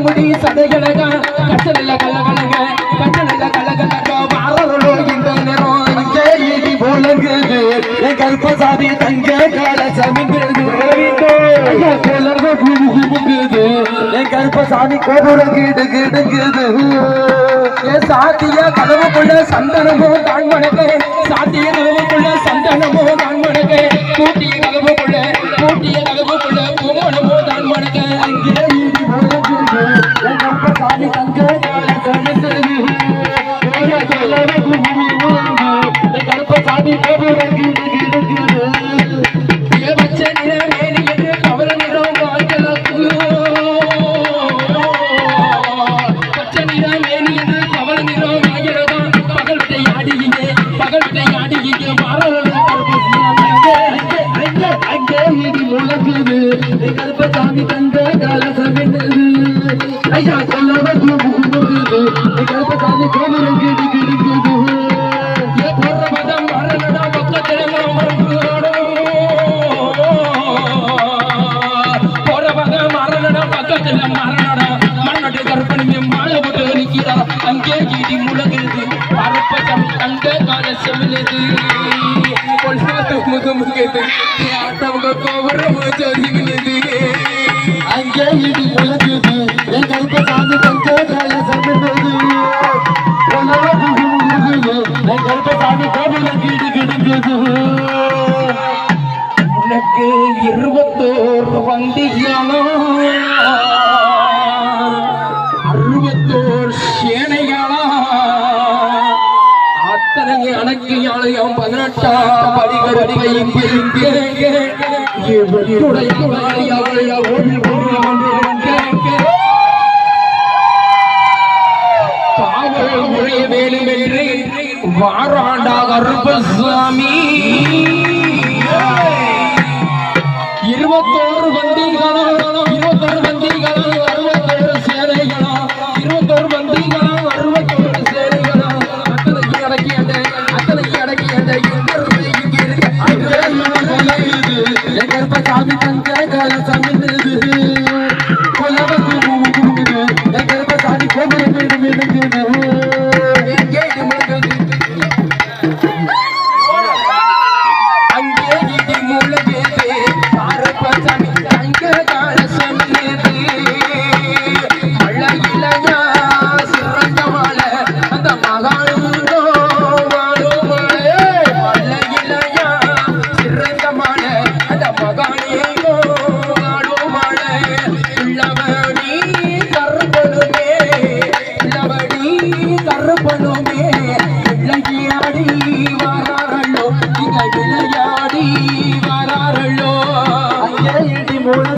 முடி சதைகளகா கச்சலில் கலகலங்க கச்சலில் கலகலங்க வாரோ இந்த நேரம் இடி போலங்குது என் கருப்பசாமி தங்க கால சமிங்குது என் கருப்பசாமி கோபுரம் கீடு கிடுங்குது என் சாத்திய கதவுக்குள்ள சந்தனமோ தான் மணக்கு சாத்திய கதவுக்குள்ள சந்தனமோ தான் மணக்கு கூட்டிய கதவுக்குள்ள பூமணமோ தான் மணக்கு அங்கே என் கருப்பசாமி தங்க கால சமிங்குது கருப்பசாமி கோபுரம் கீடு கிடுங்குது பச்சை நிற மேனி என்று கவல நிறம் வாய்க்கலக்கு பச்சை நிற மேனி என்று கவல நிறம் வாய்க்கிறதா பகல் விட்டை ஆடிங்க அங்கே இடி முழங்குது கருப்பசாமி தந்த கால சமிந்தது ஐயா கொல்லவது முகுமுகுது கருப்பசாமி கோபுரம் கீடு கிடுங்குது போடுற மதம் மரணடா பக்கத்தில் பக்கத்துல மரணடா மண்ணோட கற்பனை மாலை போட்டு நிற்கிறா அங்கே கீடி முழங்குது பரப்பதம் அங்க கால செமிழுது முகமுகது ஆட்டவங்க கோபுரம் ஜோதிக்குது அங்கே இடி முழங்குது என் கருப்பசாமி தங்க கால செமிழுது என் கருப்பசாமி கோபுரம் கீடு கிடுங்குது உனக்கு 21 வண்டிகளோ 61 சேனைகளா அத்தனை அணக்கு யாழையும் 18ஆம் படிகளையும் காவல் முறைய வேலும் என்று வாராண்டா கருப்பசாமி 21 வண்டிகளும் 61 சேனைகளும் 21 வண்டிகளும் 61 சேனைகளும் அத்தனைக்கு அடக்கிய கருப்பசாமி தங்க